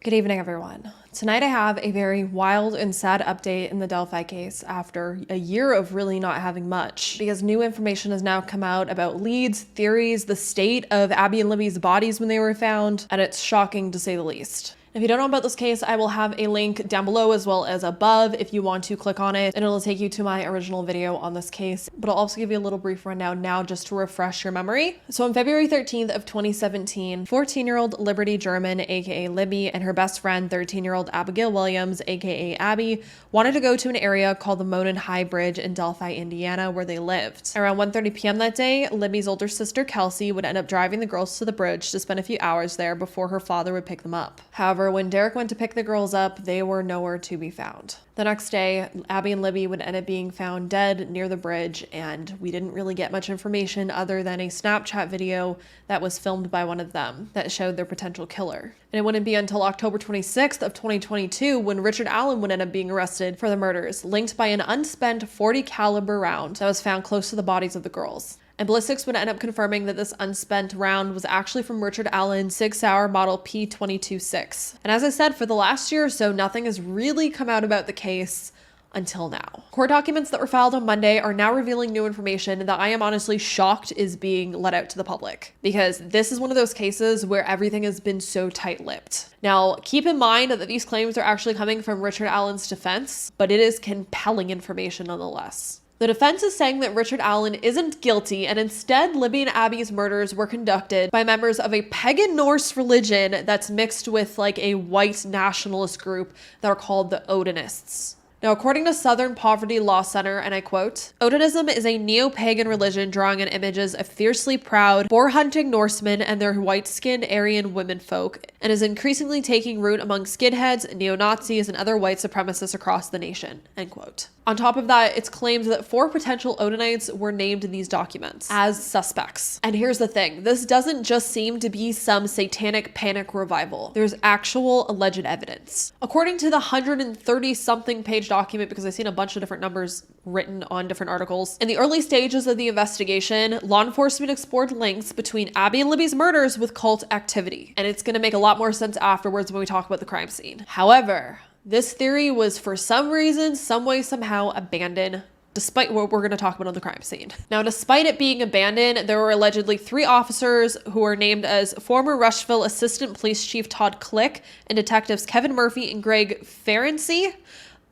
Good evening, everyone. Tonight I have a very wild and sad update in the Delphi case after a year of really not having much, because new information has now come out about leads, theories, the state of Abby and Libby's bodies when they were found, and it's shocking to say the least. If you don't know about this case, I will have a link down below as well as above if you want to click on it, and it'll take you to my original video on this case. But I'll also give you a little brief rundown now just to refresh your memory. So on February 13th of 2017, 14-year-old Liberty German, aka Libby, and her best friend, 13-year-old Abigail Williams, aka Abby, wanted to go to an area called the Monon High Bridge in Delphi, Indiana, where they lived. Around 1:30 p.m. that day, Libby's older sister, Kelsey, would end up driving the girls to the bridge to spend a few hours there before her father would pick them up. However, when Derek went to pick the girls up, they were nowhere to be found. The next day, Abby and Libby would end up being found dead near the bridge, and we didn't really get much information other than a Snapchat video that was filmed by one of them that showed their potential killer. And it wouldn't be until October 26th of 2022 when Richard Allen would end up being arrested for the murders, linked by an unspent .40 caliber round that was found close to the bodies of the girls. And ballistics would end up confirming that this unspent round was actually from Richard Allen's Sig Sauer model P226. And as I said, for the last year or so, nothing has really come out about the case until now. Court documents that were filed on Monday are now revealing new information that I am honestly shocked is being let out to the public, because this is one of those cases where everything has been so tight-lipped. Now, keep in mind that these claims are actually coming from Richard Allen's defense, but it is compelling information nonetheless. The defense is saying that Richard Allen isn't guilty, and instead Libby and Abby's murders were conducted by members of a pagan Norse religion that's mixed with like a white nationalist group that are called the Odinists. Now, according to Southern Poverty Law Center, and I quote, "Odinism is a neo-pagan religion drawing on images of fiercely proud, boar-hunting Norsemen and their white-skinned Aryan womenfolk, and is increasingly taking root among skinheads, neo-Nazis, and other white supremacists across the nation," end quote. On top of that, it's claimed that 4 potential Odinites were named in these documents as suspects. And here's the thing, this doesn't just seem to be some satanic panic revival. There's actual alleged evidence. According to the 130-something page document, because I've seen a bunch of different numbers written on different articles, in the early stages of the investigation, law enforcement explored links between Abby and Libby's murders with cult activity. And it's gonna make a lot more sense afterwards when we talk about the crime scene. However, this theory was for some reason, some way, somehow abandoned, despite what we're going to talk about on the crime scene. Now, despite it being abandoned, there were allegedly 3 officers who were named as former Rushville Assistant Police Chief Todd Click and detectives Kevin Murphy and Greg Ferenczi.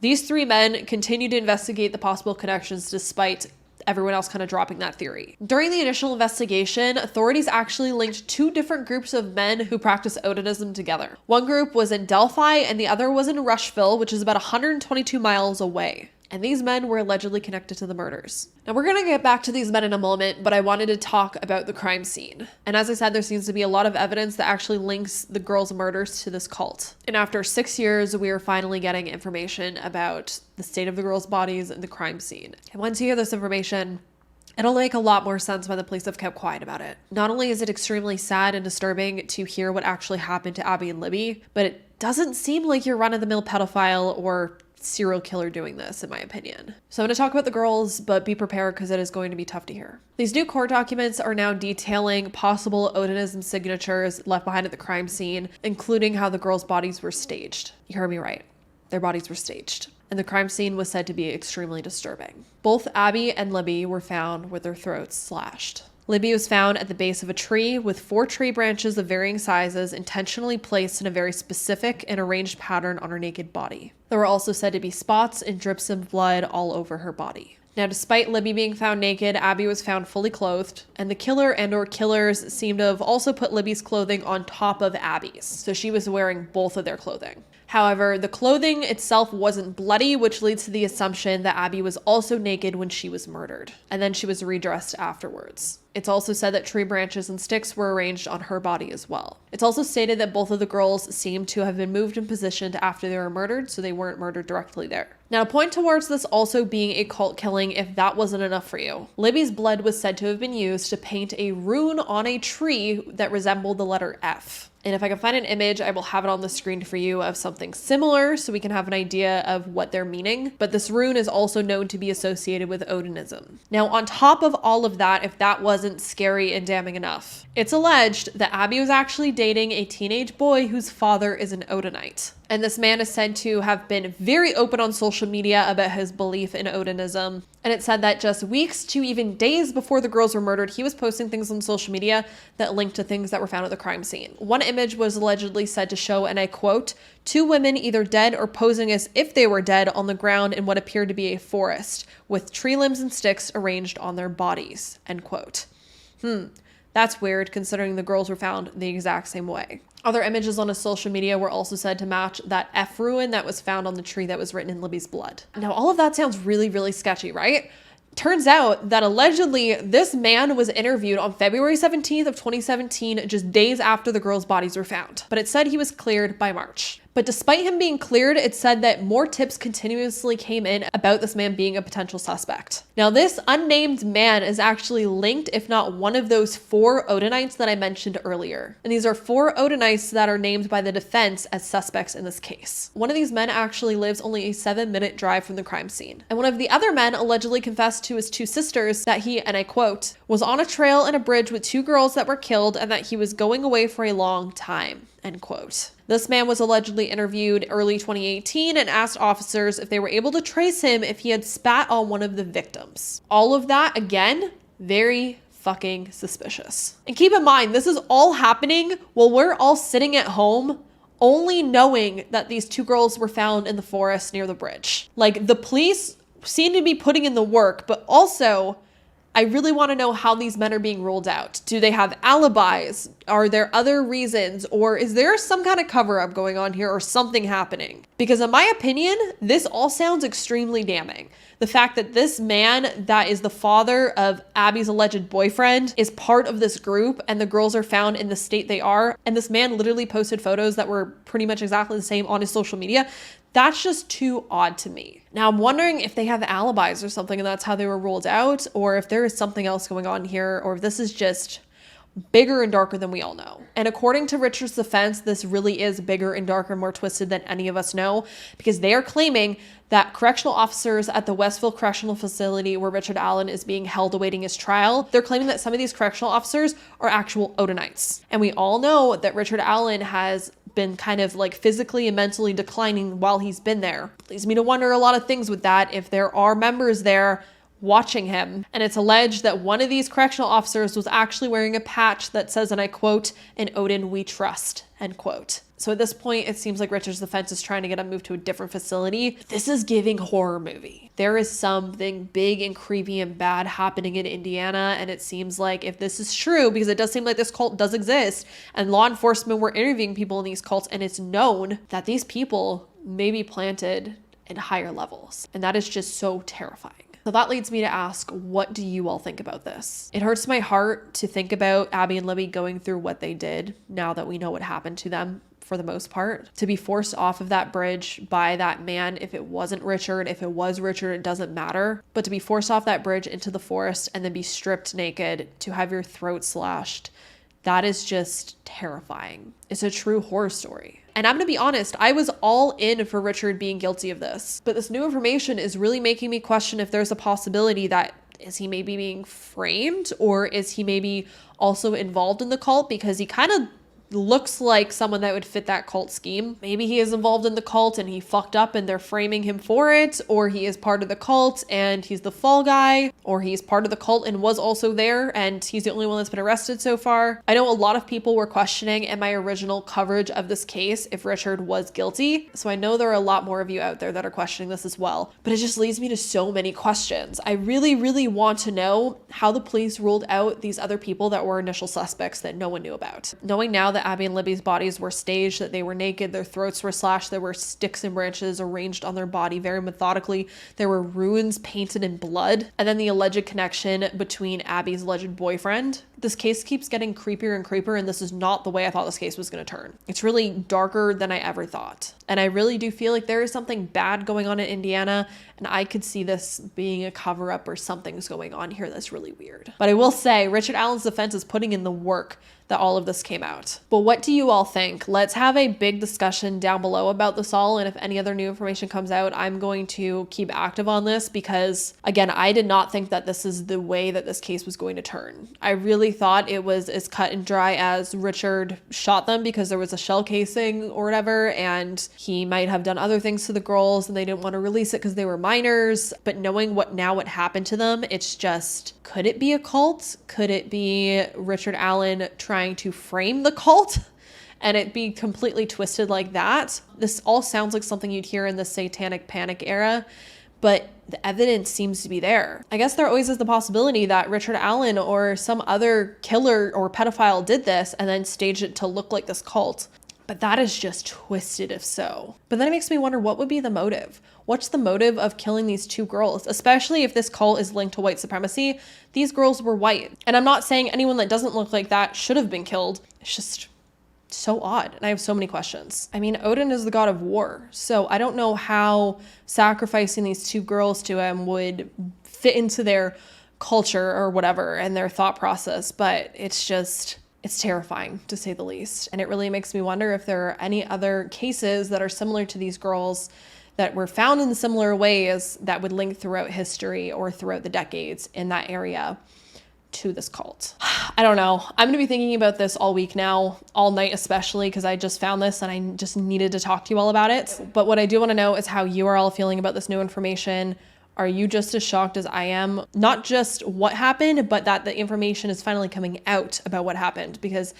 These 3 men continued to investigate the possible connections despite everyone else kind of dropping that theory. During the initial investigation, authorities actually linked 2 different groups of men who practice Odinism together. One group was in Delphi and the other was in Rushville, which is about 122 miles away. And these men were allegedly connected to the murders. Now, we're gonna get back to these men in a moment, but I wanted to talk about the crime scene. And as I said, there seems to be a lot of evidence that actually links the girls' murders to this cult. And after 6 years, we are finally getting information about the state of the girls' bodies and the crime scene. And once you hear this information, it'll make a lot more sense why the police have kept quiet about it. Not only is it extremely sad and disturbing to hear what actually happened to Abby and Libby, but it doesn't seem like your run-of-the-mill pedophile or serial killer doing this, in my opinion. So I'm going to talk about the girls, but be prepared because it is going to be tough to hear. These new court documents are now detailing possible Odinism signatures left behind at the crime scene, including how the girls' bodies were staged. You heard me right. Their bodies were staged. And the crime scene was said to be extremely disturbing. Both Abby and Libby were found with their throats slashed. Libby was found at the base of a tree with 4 tree branches of varying sizes intentionally placed in a very specific and arranged pattern on her naked body. There were also said to be spots and drips of blood all over her body. Now, despite Libby being found naked, Abby was found fully clothed, and the killer and/or killers seem to have also put Libby's clothing on top of Abby's, so she was wearing both of their clothing. However, the clothing itself wasn't bloody, which leads to the assumption that Abby was also naked when she was murdered, and then she was redressed afterwards. It's also said that tree branches and sticks were arranged on her body as well. It's also stated that both of the girls seemed to have been moved and positioned after they were murdered, so they weren't murdered directly there. Now, point towards this also being a cult killing if that wasn't enough for you. Libby's blood was said to have been used to paint a rune on a tree that resembled the letter F. And if I can find an image, I will have it on the screen for you of something similar so we can have an idea of what they're meaning. But this rune is also known to be associated with Odinism. Now, on top of all of that, if that wasn't wasn't scary and damning enough. It's alleged that Abby was actually dating a teenage boy whose father is an Odinite. And this man is said to have been very open on social media about his belief in Odinism. And it said that just weeks to even days before the girls were murdered, he was posting things on social media that linked to things that were found at the crime scene. One image was allegedly said to show, and I quote, two women either dead or posing as if they were dead on the ground in what appeared to be a forest, with tree limbs and sticks arranged on their bodies, end quote. That's weird considering the girls were found the exact same way. Other images on his social media were also said to match that F ruin that was found on the tree that was written in Libby's blood. Now, all of that sounds really, really sketchy, right? Turns out that allegedly this man was interviewed on February 17th of 2017, just days after the girls' bodies were found. But it said he was cleared by March. But despite him being cleared, it said that more tips continuously came in about this man being a potential suspect. Now, this unnamed man is actually linked, if not one of those 4 Odinites that I mentioned earlier. And these are 4 Odinites that are named by the defense as suspects in this case. One of these men actually lives only a 7-minute drive from the crime scene. And one of the other men allegedly confessed to his 2 sisters that he, and I quote, was on a trail and a bridge with 2 girls that were killed and that he was going away for a long time, end quote. This man was allegedly interviewed early 2018 and asked officers if they were able to trace him if he had spat on one of the victims. All of that, again, very fucking suspicious. And keep in mind, this is all happening while we're all sitting at home only knowing that these 2 girls were found in the forest near the bridge. Like, the police seem to be putting in the work, but also I really want to know how these men are being ruled out. Do they have alibis? Are there other reasons? Or is there some kind of cover-up going on here or something happening? Because in my opinion, this all sounds extremely damning. The fact that this man that is the father of Abby's alleged boyfriend is part of this group and the girls are found in the state they are, and this man literally posted photos that were pretty much exactly the same on his social media, that's just too odd to me. Now, I'm wondering if they have alibis or something and that's how they were ruled out, or if there is something else going on here, or if this is just bigger and darker than we all know. And according to Richard's defense, this really is bigger and darker and more twisted than any of us know, because they are claiming that correctional officers at the Westville Correctional Facility where Richard Allen is being held awaiting his trial, they're claiming that some of these correctional officers are actual Odinites. And we all know that Richard Allen has been kind of like physically and mentally declining while he's been there. Leads me to wonder a lot of things with that, if there are members there watching him. And it's alleged that one of these correctional officers was actually wearing a patch that says, and I quote, "In Odin We Trust," end quote. So at this point, it seems like Richard's defense is trying to get him moved to a different facility. This is giving horror movie. There is something big and creepy and bad happening in Indiana. And it seems like if this is true, because it does seem like this cult does exist and law enforcement were interviewing people in these cults, and it's known that these people may be planted in higher levels. And that is just so terrifying. So that leads me to ask, what do you all think about this? It hurts my heart to think about Abby and Libby going through what they did now that we know what happened to them for the most part. To be forced off of that bridge by that man, if it wasn't Richard, if it was Richard, it doesn't matter. But to be forced off that bridge into the forest and then be stripped naked, to have your throat slashed, that is just terrifying. It's a true horror story. And I'm gonna be honest, I was all in for Richard being guilty of this. But this new information is really making me question if there's a possibility that is he maybe being framed, or is he maybe also involved in the cult, because he kind of looks like someone that would fit that cult scheme. Maybe he is involved in the cult and he fucked up and they're framing him for it, or he is part of the cult and he's the fall guy, or he's part of the cult and was also there and he's the only one that's been arrested so far. I know a lot of people were questioning in my original coverage of this case if Richard was guilty, so I know there are a lot more of you out there that are questioning this as well, but it just leads me to so many questions. I really, really want to know how the police ruled out these other people that were initial suspects that no one knew about. Knowing now that Abby and Libby's bodies were staged, that they were naked, their throats were slashed, there were sticks and branches arranged on their body very methodically, there were runes painted in blood, and then the alleged connection between Abby's alleged boyfriend, This case keeps getting creepier and creepier, and this is not the way I thought this case was going to turn. It's really darker than I ever thought. And I really do feel like there is something bad going on in Indiana, and I could see this being a cover-up or something's going on here that's really weird. But I will say, Richard Allen's defense is putting in the work that all of this came out. But what do you all think? Let's have a big discussion down below about this all, and if any other new information comes out, I'm going to keep active on this because, again, I did not think that this is the way that this case was going to turn. I really thought it was as cut and dry as Richard shot them because there was a shell casing or whatever, and he might have done other things to the girls and they didn't want to release it because they were minors. But knowing what happened to them, it's just, could it be a cult? Could it be Richard Allen trying to frame the cult and it be completely twisted like that? This all sounds like something you'd hear in the satanic panic era, but the evidence seems to be there. I guess there always is the possibility that Richard Allen or some other killer or pedophile did this and then staged it to look like this cult. But that is just twisted if so. But then it makes me wonder, what would be the motive? What's the motive of killing these two girls? Especially if this cult is linked to white supremacy. These girls were white. And I'm not saying anyone that doesn't look like that should have been killed. It's just so odd. And I have so many questions. I mean, Odin is the god of war. So I don't know how sacrificing these two girls to him would fit into their culture or whatever and their thought process. But it's terrifying to say the least. And it really makes me wonder if there are any other cases that are similar to these girls that were found in similar ways that would link throughout history or throughout the decades in that area to this cult. I don't know. I'm going to be thinking about this all week now, all night especially, because I just found this and I just needed to talk to you all about it. But what I do want to know is how you are all feeling about this new information. Are you just as shocked as I am? Not just what happened, but that the information is finally coming out about what happened, because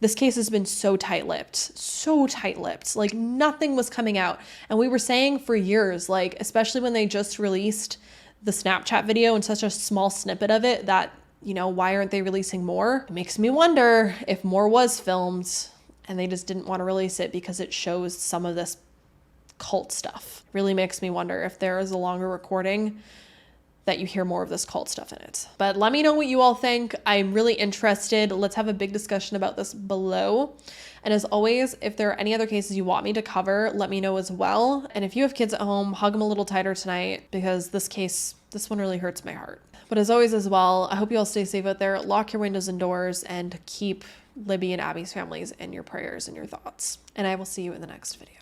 this case has been so tight-lipped, like nothing was coming out. And we were saying for years, like, especially when they just released the Snapchat video and such a small snippet of it, that, you know, why aren't they releasing more? It makes me wonder if more was filmed and they just didn't want to release it because it shows some of this cult stuff. Really makes me wonder if there is a longer recording that you hear more of this cult stuff in it. But let me know what you all think. I'm really interested. Let's have a big discussion about this below. And as always, if there are any other cases you want me to cover, let me know as well. And if you have kids at home, hug them a little tighter tonight, because this one really hurts my heart. But as always as well, I hope you all stay safe out there. Lock your windows and doors and keep Libby and Abby's families in your prayers and your thoughts. And I will see you in the next video.